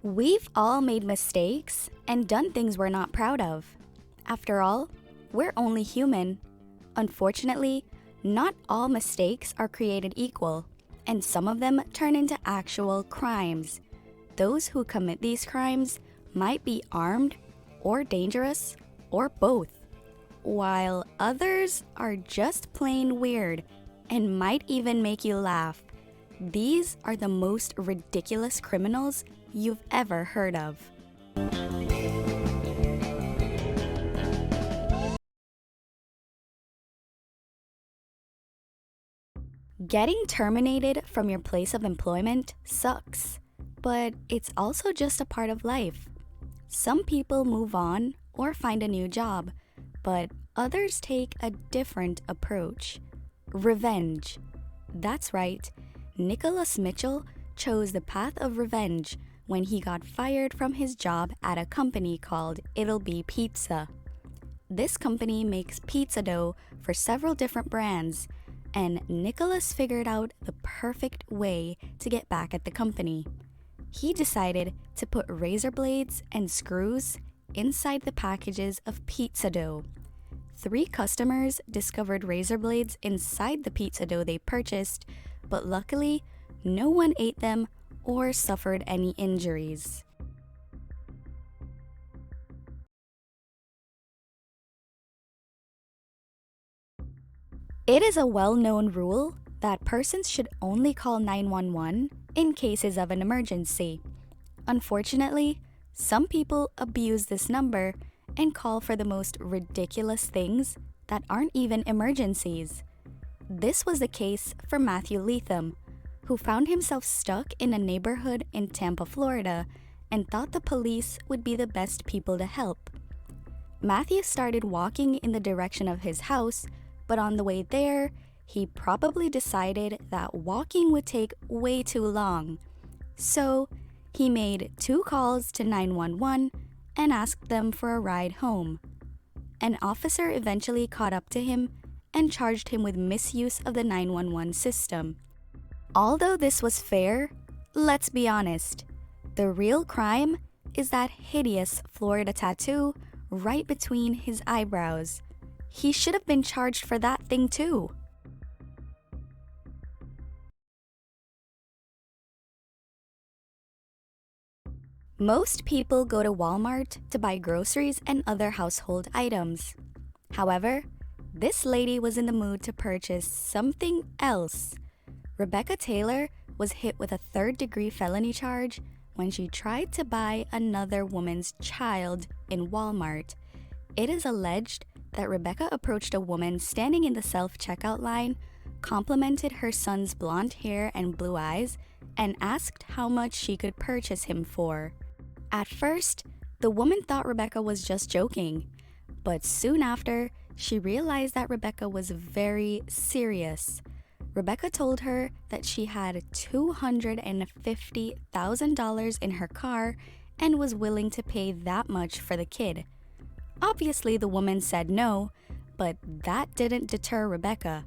We've all made mistakes and done things we're not proud of. After all, we're only human. Unfortunately, not all mistakes are created equal, and some of them turn into actual crimes. Those who commit these crimes might be armed, or dangerous, or both, while others are just plain weird and might even make you laugh. These are the most ridiculous criminals you've ever heard of. Getting terminated from your place of employment sucks, but it's also just a part of life. Some people move on or find a new job, but others take a different approach. Revenge. That's right, Nicholas Mitchell chose the path of revenge when he got fired from his job at a company called It'll Be Pizza. This company makes pizza dough for several different brands, and Nicholas figured out the perfect way to get back at the company. He decided to put razor blades and screws inside the packages of pizza dough. 3 customers discovered razor blades inside the pizza dough they purchased, but luckily, no one ate them or suffered any injuries. It is a well-known rule that persons should only call 911 in cases of an emergency. Unfortunately, some people abuse this number and call for the most ridiculous things that aren't even emergencies. This was the case for Matthew Leatham, who found himself stuck in a neighborhood in Tampa, Florida, and thought the police would be the best people to help. Matthew started walking in the direction of his house, but on the way there, he probably decided that walking would take way too long. So, he made 2 calls to 911 and asked them for a ride home. An officer eventually caught up to him and charged him with misuse of the 911 system. Although this was fair, let's be honest. The real crime is that hideous Florida tattoo right between his eyebrows. He should have been charged for that thing too. Most people go to Walmart to buy groceries and other household items. However, this lady was in the mood to purchase something else. Rebecca Taylor was hit with a 3rd-degree felony charge when she tried to buy another woman's child in Walmart. It is alleged that Rebecca approached a woman standing in the self-checkout line, complimented her son's blonde hair and blue eyes, and asked how much she could purchase him for. At first, the woman thought Rebecca was just joking, but soon after, she realized that Rebecca was very serious. Rebecca told her that she had $250,000 in her car and was willing to pay that much for the kid. Obviously, the woman said no, but that didn't deter Rebecca.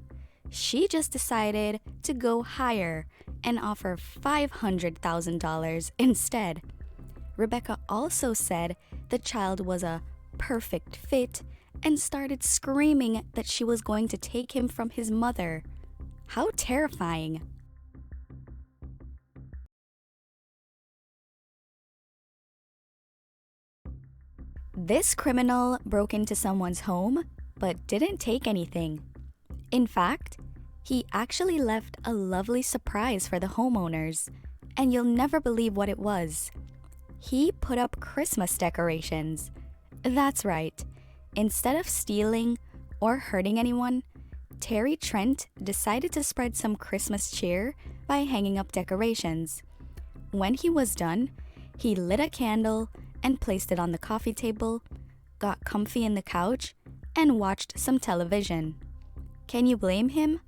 She just decided to go higher and offer $500,000 instead. Rebecca also said the child was a perfect fit and started screaming that she was going to take him from his mother. How terrifying. This criminal broke into someone's home, but didn't take anything. In fact, he actually left a lovely surprise for the homeowners, and you'll never believe what it was. He put up Christmas decorations. That's right. Instead of stealing or hurting anyone, Terry Trent decided to spread some Christmas cheer by hanging up decorations. When he was done, he lit a candle and placed it on the coffee table, got comfy in the couch, and watched some television. Can you blame him?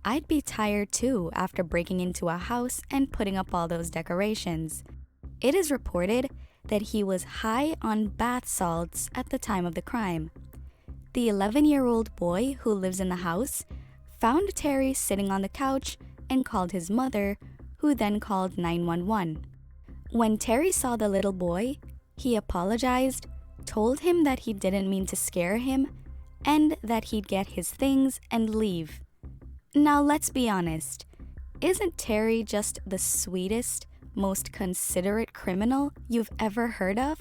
I'd be tired too after breaking into a house and putting up all those decorations. It is reported that he was high on bath salts at the time of the crime. The 11-year-old boy who lives in the house found Terry sitting on the couch and called his mother, who then called 911. When Terry saw the little boy, he apologized, told him that he didn't mean to scare him, and that he'd get his things and leave. Now let's be honest, isn't Terry just the sweetest, most considerate criminal you've ever heard of?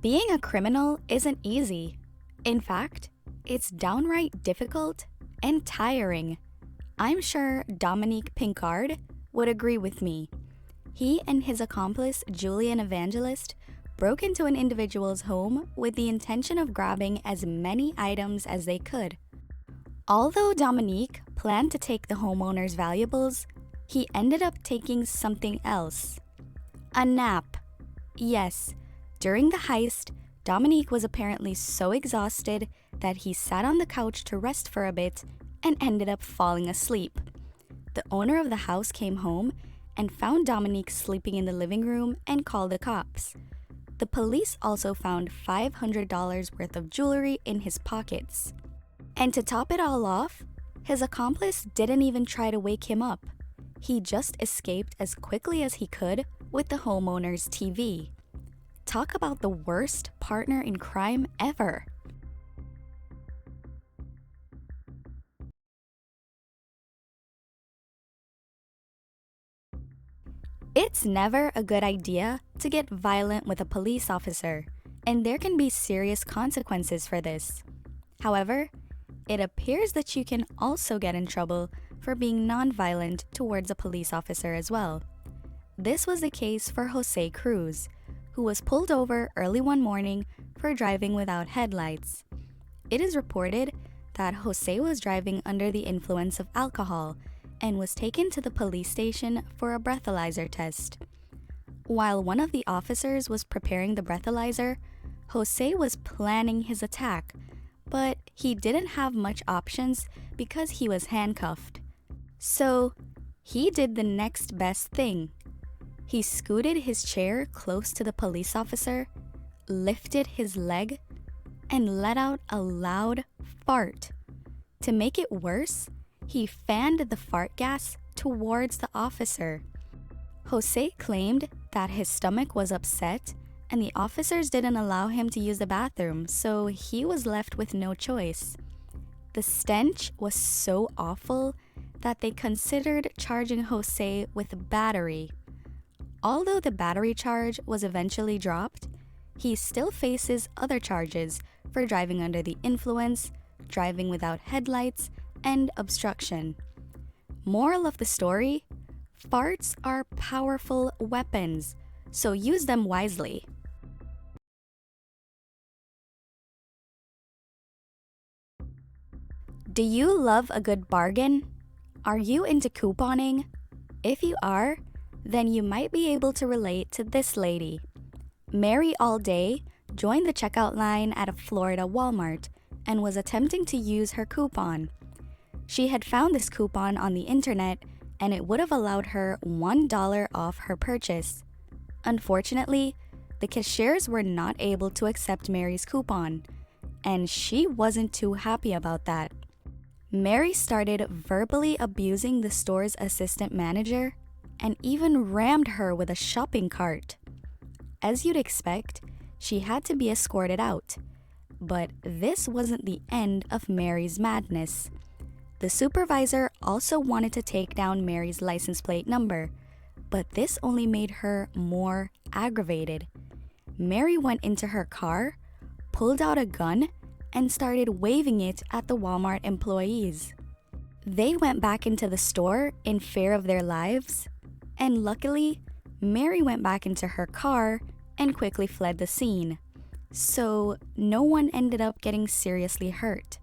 Being a criminal isn't easy. In fact, it's downright difficult and tiring. I'm sure Dominique Pincard would agree with me. He and his accomplice, Julian Evangelist, broke into an individual's home with the intention of grabbing as many items as they could. Although Dominique planned to take the homeowner's valuables, he ended up taking something else. A nap. Yes, during the heist, Dominique was apparently so exhausted that he sat on the couch to rest for a bit and ended up falling asleep. The owner of the house came home and found Dominique sleeping in the living room and called the cops. The police also found $500 worth of jewelry in his pockets. And to top it all off, his accomplice didn't even try to wake him up. He just escaped as quickly as he could with the homeowner's TV. Talk about the worst partner in crime ever. It's never a good idea to get violent with a police officer, and there can be serious consequences for this. However, it appears that you can also get in trouble for being nonviolent towards a police officer as well. This was the case for Jose Cruz, who was pulled over early one morning for driving without headlights. It is reported that Jose was driving under the influence of alcohol and was taken to the police station for a breathalyzer test. While one of the officers was preparing the breathalyzer, Jose was planning his attack, but he didn't have much options because he was handcuffed. So, he did the next best thing. He scooted his chair close to the police officer, lifted his leg, and let out a loud fart. To make it worse, he fanned the fart gas towards the officer. Jose claimed that his stomach was upset and the officers didn't allow him to use the bathroom, so he was left with no choice. The stench was so awful that they considered charging Jose with battery. Although the battery charge was eventually dropped, he still faces other charges for driving under the influence, driving without headlights, and obstruction. Moral of the story: farts are powerful weapons, so use them wisely. Do you love a good bargain? Are you into couponing? If you are, then you might be able to relate to this lady. Mary Allday joined the checkout line at a Florida Walmart and was attempting to use her coupon. She had found this coupon on the internet and it would have allowed her $1 off her purchase. Unfortunately, the cashiers were not able to accept Mary's coupon, and she wasn't too happy about that. Mary started verbally abusing the store's assistant manager and even rammed her with a shopping cart. As you'd expect, she had to be escorted out. But this wasn't the end of Mary's madness. The supervisor also wanted to take down Mary's license plate number, but this only made her more aggravated. Mary went into her car, pulled out a gun, and started waving it at the Walmart employees. They went back into the store in fear of their lives, and luckily, Mary went back into her car and quickly fled the scene. So no one ended up getting seriously hurt.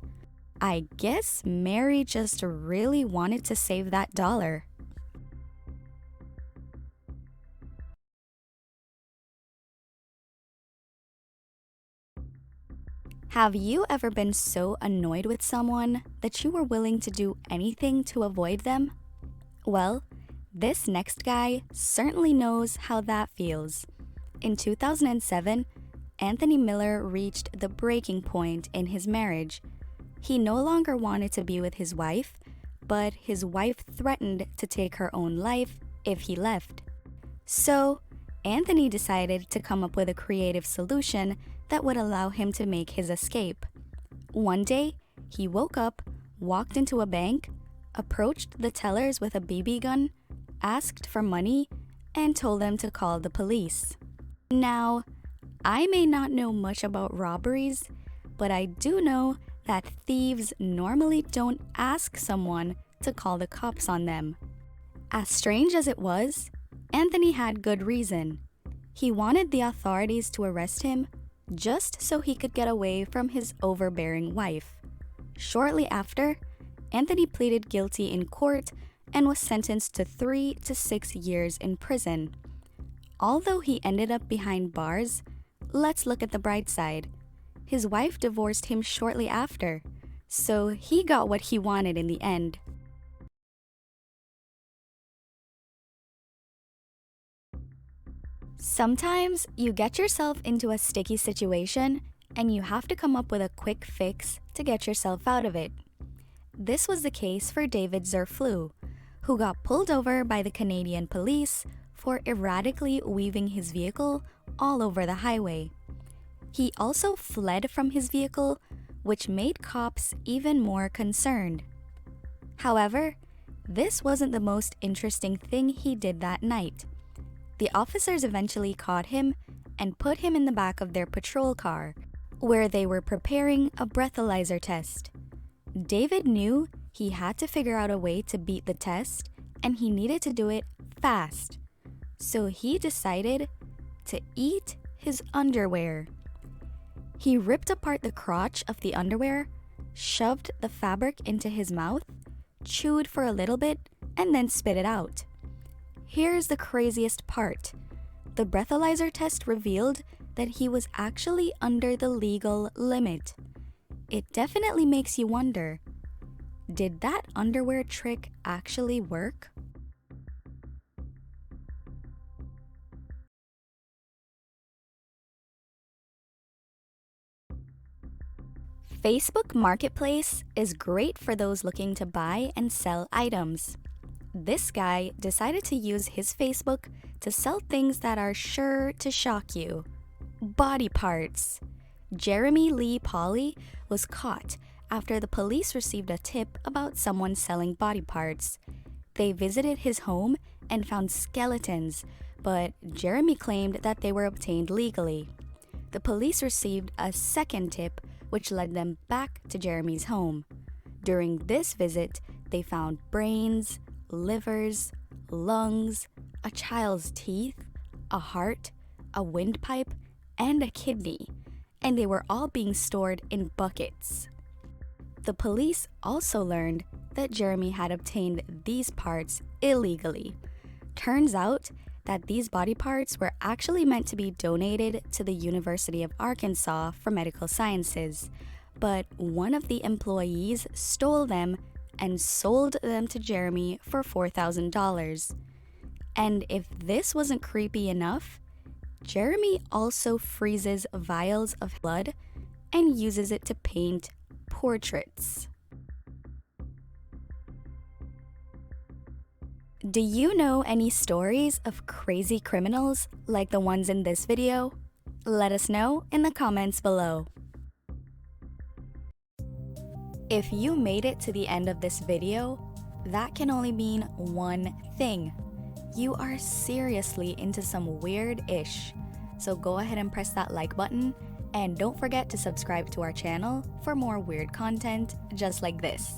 I guess Mary just really wanted to save that dollar. Have you ever been so annoyed with someone that you were willing to do anything to avoid them? Well, this next guy certainly knows how that feels. In 2007, Anthony Miller reached the breaking point in his marriage. He no longer wanted to be with his wife, but his wife threatened to take her own life if he left. So, Anthony decided to come up with a creative solution that would allow him to make his escape. One day, he woke up, walked into a bank, approached the tellers with a BB gun, asked for money, and told them to call the police. Now, I may not know much about robberies, but I do know that thieves normally don't ask someone to call the cops on them. As strange as it was, Anthony had good reason. He wanted the authorities to arrest him just so he could get away from his overbearing wife. Shortly after, Anthony pleaded guilty in court and was sentenced to 3 to 6 years in prison. Although he ended up behind bars, let's look at the bright side. His wife divorced him shortly after, so he got what he wanted in the end. Sometimes you get yourself into a sticky situation and you have to come up with a quick fix to get yourself out of it. This was the case for David Zerflew, who got pulled over by the Canadian police for erratically weaving his vehicle all over the highway. He also fled from his vehicle, which made cops even more concerned. However, this wasn't the most interesting thing he did that night. The officers eventually caught him and put him in the back of their patrol car, where they were preparing a breathalyzer test. David knew he had to figure out a way to beat the test, and he needed to do it fast. So he decided to eat his underwear. He ripped apart the crotch of the underwear, shoved the fabric into his mouth, chewed for a little bit, and then spit it out. Here's the craziest part. The breathalyzer test revealed that he was actually under the legal limit. It definitely makes you wonder, did that underwear trick actually work? Facebook Marketplace is great for those looking to buy and sell items. This guy decided to use his Facebook to sell things that are sure to shock you. Body parts. Jeremy Lee Pauley was caught after the police received a tip about someone selling body parts. They visited his home and found skeletons, but Jeremy claimed that they were obtained legally. The police received a second tip, which led them back to Jeremy's home. During this visit, they found brains, livers, lungs, a child's teeth, a heart, a windpipe, and a kidney, and they were all being stored in buckets. The police also learned that Jeremy had obtained these parts illegally. Turns out that these body parts were actually meant to be donated to the University of Arkansas for medical sciences, but one of the employees stole them and sold them to Jeremy for $4,000. And if this wasn't creepy enough, Jeremy also freezes vials of blood and uses it to paint portraits. Do you know any stories of crazy criminals like the ones in this video? Let us know in the comments below. If you made it to the end of this video, that can only mean one thing. You are seriously into some weird-ish. So go ahead and press that like button, and don't forget to subscribe to our channel for more weird content just like this.